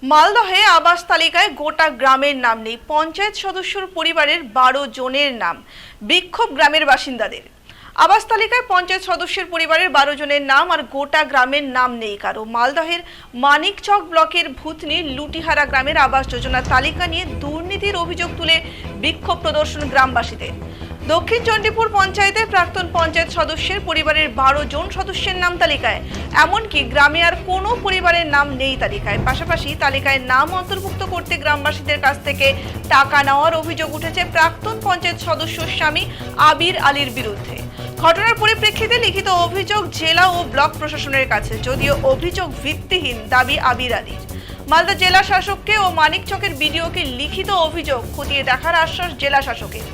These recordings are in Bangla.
মালদহে আবাস তালিকায় গোটা গ্রামের নাম নেই। পঞ্চায়েত সদস্যর পরিবারের 12 জনের নাম। বিক্ষোভ গ্রামের বাসিন্দাদের। আবাস তালিকায় পঞ্চায়েত সদস্যের পরিবারের 12 জনের নাম আর গোটা গ্রামের নাম নেই কারো। মালদহের মানিকচক ব্লকের ভূতনি লুটিহারা গ্রামের আবাস যোজনার তালিকা নিয়ে দুর্নীতির অভিযোগ তুলে বিক্ষোভ প্রদর্শন গ্রামবাসীদের। দক্ষিণ চণ্ডীপুর পঞ্চায়েতের প্রাক্তন পঞ্চায়েত সদস্যের পরিবারের 12 জন সদস্যের নাম তালিকায়, এমনকি গ্রামে আর কোনো পরিবারের নাম নেই তালিকায়। পাশাপাশি তালিকায় নাম অন্তর্ভুক্ত করতে গ্রামবাসীদের কাছ থেকে টাকা নেওয়ার অভিযোগ উঠেছে প্রাক্তন পঞ্চায়েত সদস্য স্বামী আবির আলীর বিরুদ্ধে। ঘটনার পরিপ্রেক্ষিতে লিখিত অভিযোগ জেলা ও ব্লক প্রশাসনের কাছে, যদিও অভিযোগ ভিত্তিহীন দাবি আবির আলীর। মালদা জেলা শাসককে ও মানিকচকের বিডিওকে লিখিত অভিযোগ খতিয়ে দেখার আশ্বাস জেলা শাসকের।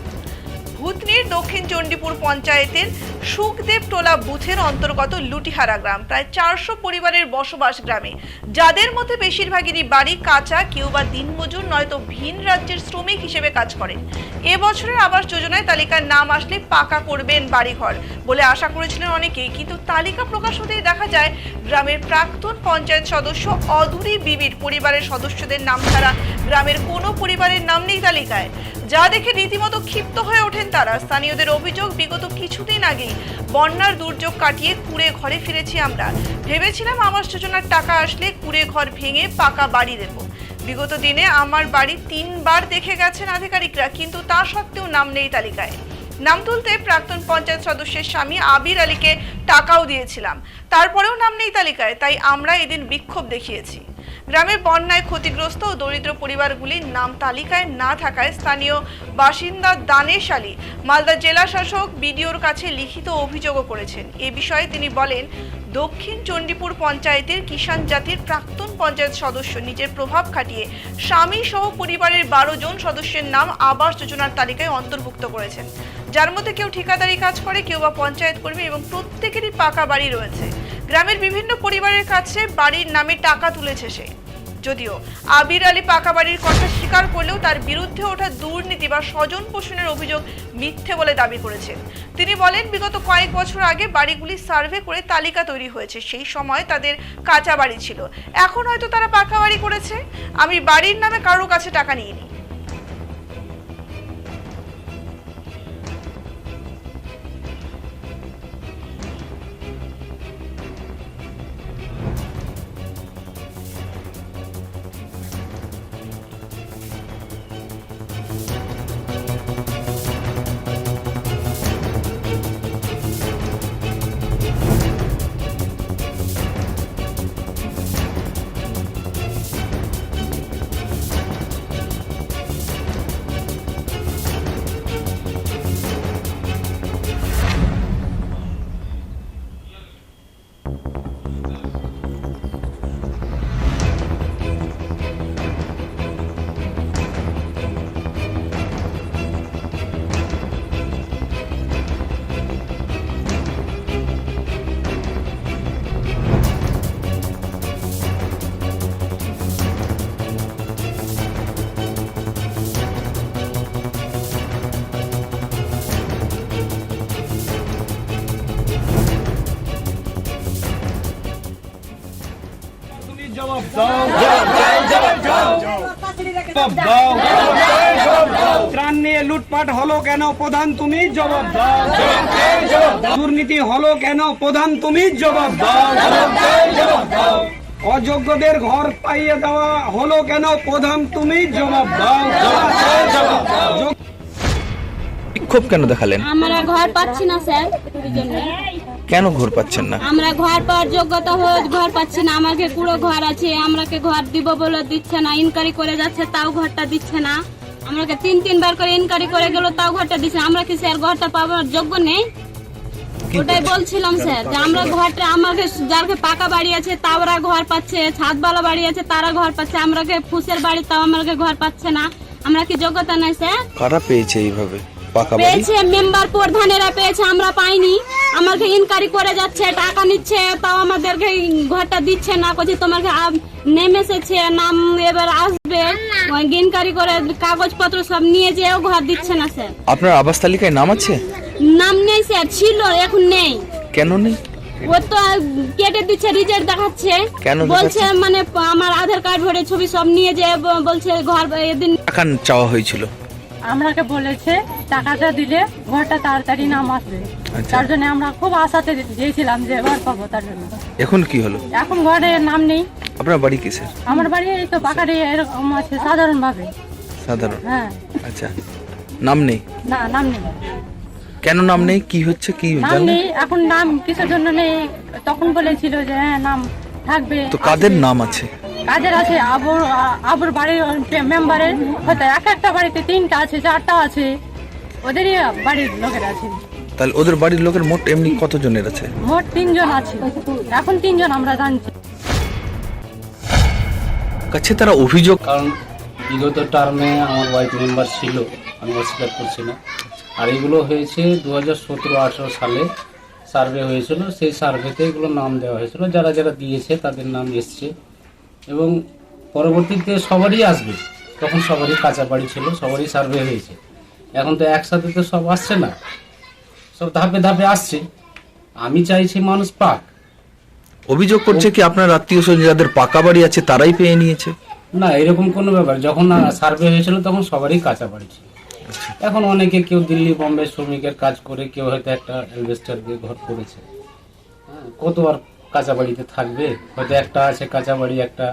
ভূতনির দক্ষিণ চণ্ডীপুর পঞ্চায়েতের সুখদেব টোলা বুথের অন্তর্গত লুটিহারা গ্রাম, প্রায় 400 পরিবারের বসবাস গ্রামে, যাদের মধ্যে বেশিরভাগেরই বাড়ি কাঁচা, কেউ বা দিনমজুর নয়তো ভিন রাজ্যের শ্রমিক হিসেবে কাজ করেন। এবছরের আবাস যোজনায় তালিকার নাম আসলে পাকা করবেন বাড়িঘর বলে আশা করেছিলেন অনেকেই, কিন্তু তালিকা প্রকাশ হতেই দেখা যায় গ্রামের প্রাক্তন পঞ্চায়েত সদস্য অধুরি বিবির পরিবারের সদস্যদের নাম ছাড়া গ্রামের কোনো পরিবারের নাম নেই তালিকায়, যা দেখে রীতিমতো ক্ষিপ্ত হয়ে ওঠেন তারা। স্থানীয়দের অভিযোগ, বিগত কিছুদিন আগেই বন্যার দুর্যোগ কাটিয়ে কুড়ে ঘরে ফিরেছি আমরা। ভেবেছিলাম আবাস যোজনার টাকা আসলে কুড়ে ঘর ভেঙে পাকা বাড়ি দেব। বিগত দিনে আমার বাড়ি 3 বার দেখে গেছেন আধিকারিকরা, কিন্তু তা সত্ত্বেও নাম নেই তালিকায়। নাম তুলতে প্রাক্তন পঞ্চায়েত সদস্যের স্বামী আবির আলীকে টাকাও দিয়েছিলাম, তারপরেও নাম নেই তালিকায়। তাই আমরা এদিন বিক্ষোভ দেখিয়েছি। গ্রামের বন্যায় ক্ষতিগ্রস্ত ও দরিদ্র পরিবারগুলির নাম তালিকায় না থাকায় স্থানীয় বাসিন্দা দানেশ আলী মালদা জেলা শাসক বিডিওর কাছে লিখিত অভিযোগও করেছেন। এ বিষয়ে তিনি বলেন, দক্ষিণ চণ্ডীপুর পঞ্চায়েতের কিষাণ জাতির প্রাক্তন পঞ্চায়েত সদস্য নিজের প্রভাব খাটিয়ে স্বামী সহ পরিবারের 12 জন সদস্যের নাম আবাস যোজনার তালিকায় অন্তর্ভুক্ত করেছেন, যার মধ্যে কেউ ঠিকাদারি কাজ করে, কেউ বা পঞ্চায়েত কর্মী, এবং প্রত্যেকেরই পাকা বাড়ি রয়েছে। গ্রামের বিভিন্ন পরিবারের কাছে বাড়ির নামে টাকা তুলেছে সে। যদিও আবির আলী পাকা বাড়ির কথা স্বীকার করলেও তার বিরুদ্ধে ওঠা দুর্নীতি বা স্বজন পোষণের অভিযোগ মিথ্যে বলে দাবি করেছেন। তিনি বলেন, বিগত কয়েক বছর আগে বাড়িগুলি সার্ভে করে তালিকা তৈরি হয়েছে, সেই সময় তাদের কাঁচা বাড়ি ছিল, এখন হয়তো তারা পাকা বাড়ি করেছে। আমি বাড়ির নামে কারোর কাছে টাকা নিইনি। ত্রাণ নিয়ে লুটপাট হলো কেন প্রধান, তুমি জবাব দাও। দুর্নীতি হলো কেন প্রধান, তুমি জবাব দাও। অযোগ্যদের ঘর পাইয়ে দেওয়া হলো কেন প্রধান, তুমি জবাব দাও। বিক্ষোভ কেন দেখালেন? আমরা ঘর পাচ্ছি না স্যার। কেন ঘর পাচ্ছেন না? আমরা ঘর পাওয়ার যোগ্যতা হয়ে ঘর পাচ্ছি না। আমাকে পুরো ঘর আছে, আমাকে ঘর দিব বলে দিচ্ছে না। ইনকোয়ারি করে যাচ্ছে, তাও ঘরটা দিচ্ছে না। আমাকে 3 বার করে ইনকোয়ারি করে গেল, তাও ঘরটা দিচ্ছে না। আমরা কি স্যার ঘরটা পাওয়ার যোগ্য নেই? ওটাই বলছিলাম স্যার, যে আমরা ঘরটা, আমাকে যার পাকা বাড়ি আছে তারা ঘর পাচ্ছে, ছাদবালা বাড়ি আছে তারা ঘর পাচ্ছে, আমরাকে ফুসের বাড়ি তাও আমাকে ঘর পাচ্ছে না। আমরা কি যোগ্যতা নাই স্যার? কারা পেয়েছে এইভাবে পাকা বাড়ি? পেয়েছে মেম্বার প্রধানেরা পেয়েছে, আমরা পাইনি। আমাকে ইনকোয়ারি করে যাচ্ছে, টাকা নিচ্ছে, তাও আমাদেরকে ঘরটা দিচ্ছে না। বলছি তোমাকে নেমে এসেছে, নাম এবার আসবে, ইনকোয়ারি করে কাগজপত্র সব নিয়ে যেও ঘর দিচ্ছে না স্যার। আপনার আবাস তালিকায় নাম আছে? নাম নেই স্যার, ছিল, এখন নেই। কেন নেই? ও তো কেটে দিচ্ছে, রিজেক্ট দেখাচ্ছে। কেন বলছে দেখাচ্ছে? মানে আমার আধার কার্ড ভরে ছবি সব নিয়ে যে বলছে ঘর এদিন টাকা চাওয়া হয়েছিল। আমাকে বলেছে টাকাটা দিলে ঘরটা তাড়াতাড়ি নাম আসবে। আচ্ছা। তার জন্য আমরা খুব আশাতে দিয়েছিলাম যে ঘর পাবো, তার জন্য। এখন কি হলো? এখন ঘরের নাম নেই। আপনার বাড়ি কিসের? আমার বাড়ি এই তো পাকারে এরকম আছে সাধারণ ভাবে। সাধারণ। হ্যাঁ, আচ্ছা, নাম নেই? না নাম নেই, কেন নাম নেই? কি হচ্ছে কি নাম জানেন? নেই। এখন নাম কিসের জন্য নেই? তখন বলেছিল যে হ্যাঁ নাম থাকবে। তো কাদের আসবে। নাম আছে? কাদের আছে? আবুর বাড়ির মেম্বারের হয়তো একটা বাড়িতে 3টা আছে, 4টা আছে, ওদেরই বাড়ির লোকের আছে। তাহলে ওদের বাড়ির লোকের মোট এমনি কতজনের আছে? মোট 3 জন আছে, এখন 3 জন আমরা জানছি। কাছে তারা অভিযোগ। কারণ বিগত টার্মে আমার ওয়াইফ মেম্বার ছিল, আমি অস্বীকার করছি না। আর এগুলো হয়েছে 2017-18 সালে সার্ভে হয়েছিল, সেই সার্ভেতে এগুলো নাম দেওয়া হয়েছিল, যারা যারা দিয়েছে তাদের নাম এসছে এবং পরবর্তীতে সবারই আসবে। তখন সবারই কাঁচা বাড়ি ছিল, সবারই সার্ভে হয়েছে। এখন তো একসাথে তো সব আসছে না, সব ধাপে ধাপে আসছে। আমি চাইছি মানুষ পাক। অভিযোগ করছে কি আপনার আত্মীয় স্বজন যাদের পাকা বাড়ি আছে তারাই পেয়ে নিয়েছে? না, এরকম কোনো ব্যাপার। যখন সার্ভে হয়েছিল তখন সবারই কাঁচা বাড়ি ছিল। এখন অনেকে কেউ দিল্লি বোম্বে শ্রমিকের কাজ করে, কেউ হয়তো একটা অ্যালবেস্টার দিয়ে ঘর করেছে। হ্যাঁ, কত আর কাঁচা বাড়িতে থাকবে? হয়তো একটা আছে কাঁচা বাড়ি, একটা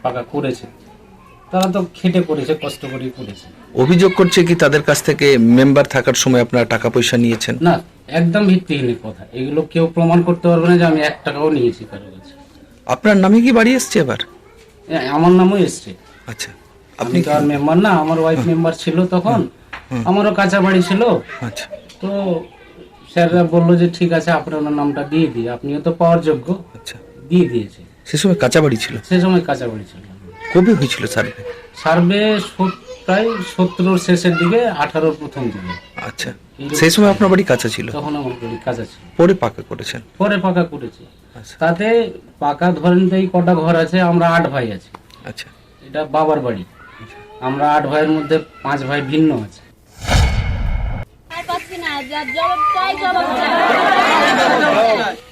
পাকা করেছে। তারা তো খেটে করেছে, কষ্ট করে করেছে। অভিযোগ করছে কি তাদের কাছ থেকে মেম্বার থাকার সময় আপনারা টাকা পয়সা নিয়েছেন? না, একদম ভিত্তিহীন কথা। এগুলো কেউ প্রমাণ করতে পারবে না যে আমি 1 টাকাও নিয়েছি কারো কাছে। আপনার নামে কি বাড়ি এসছে এবার? আমার নামও এসছে। আচ্ছা, আপনি তো আর মেম্বার না, আমার ওয়াইফ মেম্বার ছিল তখন, আমারও কাঁচা বাড়ি ছিল। আচ্ছা, তো স্যাররা বললো যে ঠিক আছে আপনার নামটা দিয়ে দিই, আপনিও তো পাওয়ার যোগ্য। আচ্ছা। দিয়ে দিয়েছে। সে সময় কাঁচা বাড়ি ছিল? সে সময় কাঁচা বাড়ি ছিল। কবে হয়েছিল সার্ভে? সার্ভে প্রায় 17 শেষের দিকে, 18 প্রথম দিকে। আচ্ছা, সেই সময় আপনার বাড়ি কাঁচা ছিল, তখন আমার বাড়ি কাঁচা ছিল, পরে পাকা করেছেন? পরে পাকা করেছি। আচ্ছা। তাতে পাকা ধরেন তো এই কটা ঘর আছে, আমরা 8 ভাই আছি। আচ্ছা, এটা বাবার বাড়ি। আমরা 8 ভাইয়ের মধ্যে 5 ভাই ভিন্ন আছে। পাচ্ছি না, জবাব চাই, জবাব চাই।